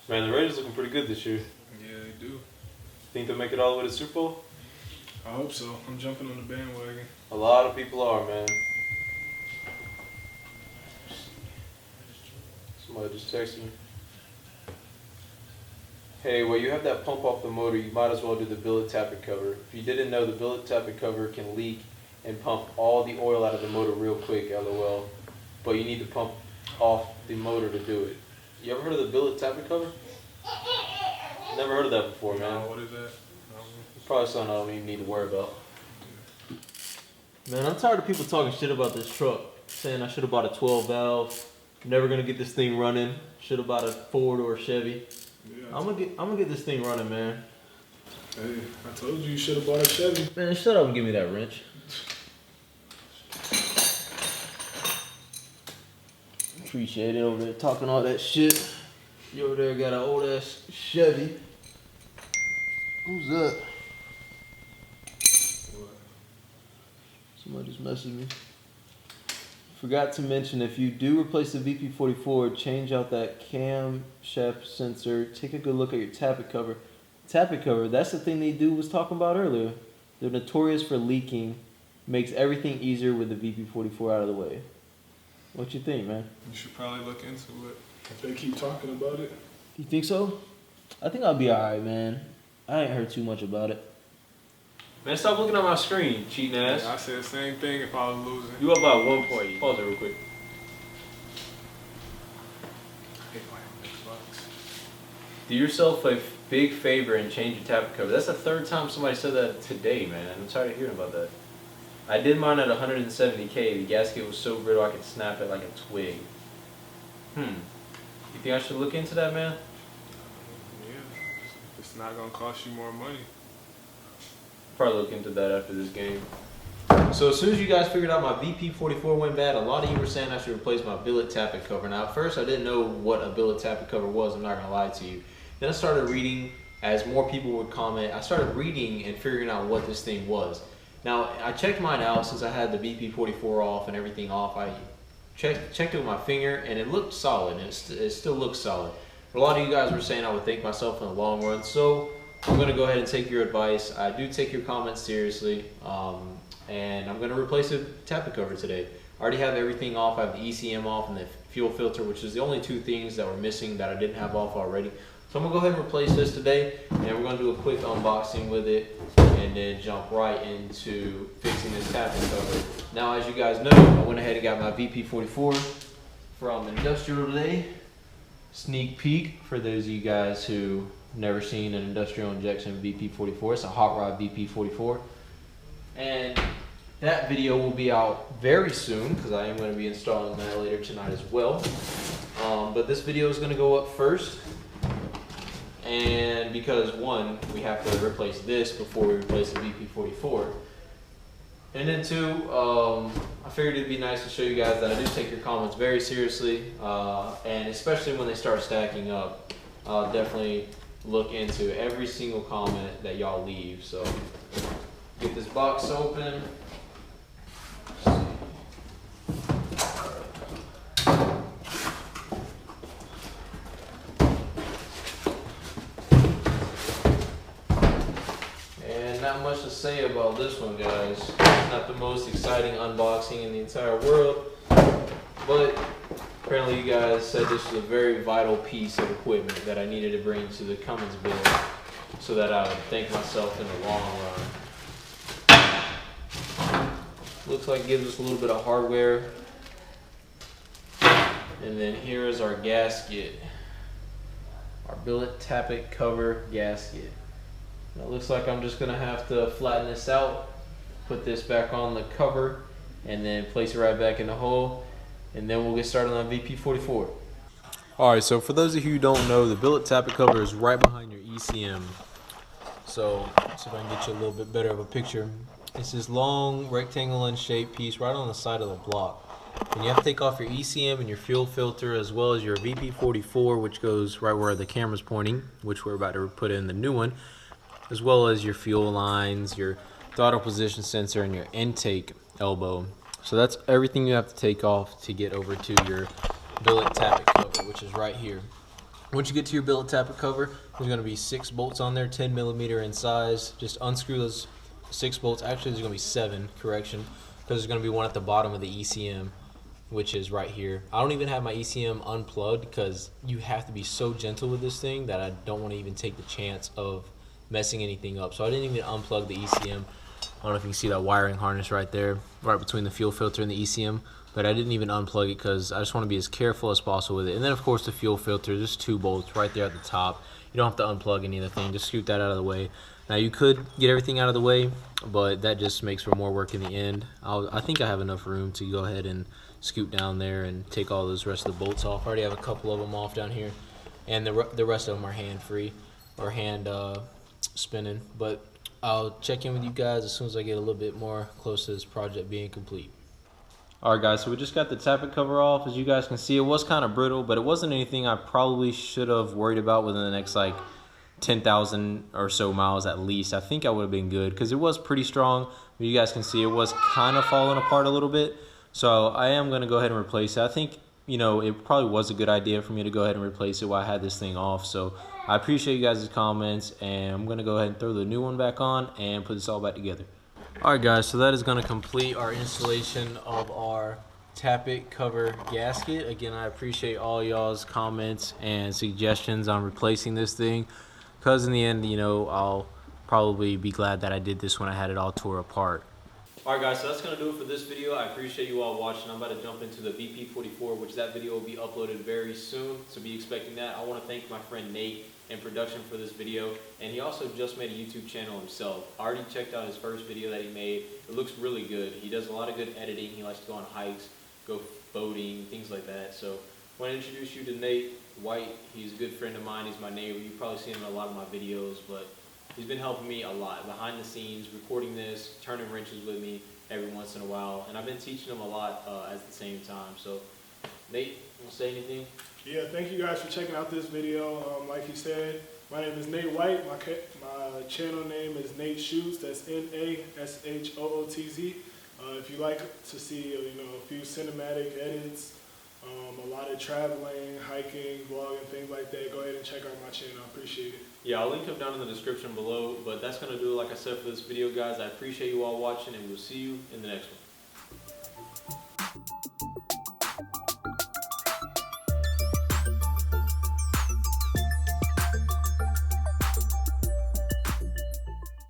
Man, the Raiders looking pretty good this year. Yeah, they do. Think they'll make it all the way to the Super Bowl? I hope so. I'm jumping on the bandwagon. A lot of people are, man. Somebody just texted me. Hey, while you have that pump off the motor, you might as well do the billet tappet cover. If you didn't know, the billet tappet cover can leak and pump all the oil out of the motor real quick, LOL. But you need to pump off the motor to do it. You ever heard of the billet tappet cover? Never heard of that before, man. No, what is that? It's probably something I don't even need to worry about. Man, I'm tired of people talking shit about this truck. Saying I should have bought a 12 valve. Never gonna get this thing running. Should have bought a Ford or a Chevy. Yeah, I'm gonna get this thing running, man. Hey, I told you should have bought a Chevy. Man, shut up and give me that wrench. Appreciate it over there talking all that shit. You over there got an old ass Chevy. Who's that? What? Somebody just messaged me. Forgot to mention, if you do replace the VP44, change out that camshaft sensor. Take a good look at your tappet cover. Tappet cover, that's the thing they do was talking about earlier. They're notorious for leaking. Makes everything easier with the VP44 out of the way. What you think, man? You should probably look into it. If they keep talking about it. You think so? I think I'll be alright, man. I ain't heard too much about it. Man, stop looking at my screen, cheating ass. I said the same thing if I was losing. You up by 1 point. Pause it real quick. I hate my Xbox. Do yourself a big favor and change your tappet cover. That's the third time somebody said that today, man. I'm tired of hearing about that. I did mine at 170K. The gasket was so brittle I could snap it like a twig. You think I should look into that, man? Yeah, it's not gonna cost you more money. Probably look into that after this game. So as soon as you guys figured out my VP44 went bad, a lot of you were saying I should replace my billet tappet cover. Now at first I didn't know what a billet tappet cover was, I'm not gonna lie to you. Then I started reading, as more people would comment, I started reading and figuring out what this thing was. Now I checked mine out since I had the VP44 off and everything off. I checked it with my finger and it looked solid, and it still looks solid. But a lot of you guys were saying I would thank myself in the long run, so I'm going to go ahead and take your advice. I do take your comments seriously, and I'm going to replace the tappet cover today. I already have everything off. I have the ECM off and the fuel filter, which is the only two things that were missing that I didn't have off already. So I'm going to go ahead and replace this today, and we're going to do a quick unboxing with it and then jump right into fixing this tappet cover. Now, as you guys know, I went ahead and got my VP44 from Industrial today. Sneak peek for those of you guys who never seen an industrial injection VP44. It's a hot rod VP44, and that video will be out very soon because I am going to be installing that later tonight as well. But this video is going to go up first, and because one, we have to replace this before we replace the VP44, and then two, I figured it'd be nice to show you guys that I do take your comments very seriously, and especially when they start stacking up, I'll definitely look into every single comment that y'all leave. So get this box open. And not much to say about this one, guys. It's not the most exciting unboxing in the entire world, but apparently you guys said this was a very vital piece of equipment that I needed to bring to the Cummins build so that I would thank myself in the long run. Looks like it gives us a little bit of hardware. And then here is our gasket. Our billet tappet cover gasket. Now it looks like I'm just gonna have to flatten this out, put this back on the cover, and then place it right back in the hole. And then we'll get started on VP44. Alright, so for those of you who don't know, the billet tappet cover is right behind your ECM. So, let's see if I can get you a little bit better of a picture. It's this long rectangle in shape piece right on the side of the block. And you have to take off your ECM and your fuel filter, as well as your VP44, which goes right where the camera's pointing, which we're about to put in the new one, as well as your fuel lines, your throttle position sensor, and your intake elbow. So that's everything you have to take off to get over to your billet tappet cover, which is right here. Once you get to your billet tappet cover, there's going to be 6 bolts on there, 10 millimeter in size. Just unscrew those 6 bolts. Actually, there's going to be 7, correction, because there's going to be one at the bottom of the ECM, which is right here. I don't even have my ECM unplugged because you have to be so gentle with this thing that I don't want to even take the chance of messing anything up. So I didn't even unplug the ECM. I don't know if you can see that wiring harness right there, right between the fuel filter and the ECM. But I didn't even unplug it because I just want to be as careful as possible with it. And then, of course, the fuel filter, just 2 bolts right there at the top. You don't have to unplug any of the thing. Just scoot that out of the way. Now, you could get everything out of the way, but that just makes for more work in the end. I think I have enough room to go ahead and scoot down there and take all those rest of the bolts off. I already have a couple of them off down here. And the rest of them are hand-free or hand spinning. But I'll check in with you guys as soon as I get a little bit more close to this project being complete. Alright guys, so we just got the tappet cover off. As you guys can see, it was kind of brittle, but it wasn't anything I probably should have worried about within the next like 10,000 or so miles at least. I think I would have been good because it was pretty strong. But you guys can see it was kind of falling apart a little bit. So I am going to go ahead and replace it. I think, you know, it probably was a good idea for me to go ahead and replace it while I had this thing off. So I appreciate you guys' comments, and I'm going to go ahead and throw the new one back on and put this all back together. Alright guys, so that is going to complete our installation of our tappet cover gasket. Again, I appreciate all y'all's comments and suggestions on replacing this thing, because in the end, you know, I'll probably be glad that I did this when I had it all tore apart. Alright guys, so that's going to do it for this video. I appreciate you all watching. I'm about to jump into the VP44, which that video will be uploaded very soon, so be expecting that. I want to thank my friend Nate in production for this video, and he also just made a YouTube channel himself. I already checked out his first video that he made. It looks really good. He does a lot of good editing. He likes to go on hikes, go boating, things like that. So I want to introduce you to Nate White. He's a good friend of mine. He's my neighbor. You've probably seen him in a lot of my videos, but he's been helping me a lot behind the scenes, recording this, turning wrenches with me every once in a while, and I've been teaching him a lot at the same time. So Nate, want to say anything? Yeah, thank you guys for checking out this video. Like he said, my name is Nate White. My channel name is Nate Shoots. That's NASHOOTZ. If you like to see, a few cinematic edits, a lot of traveling, hiking, vlogging, things like that, go ahead and check out my channel. I appreciate it. Yeah, I'll link them down in the description below. But that's going to do it, like I said, for this video, guys. I appreciate you all watching, and we'll see you in the next one.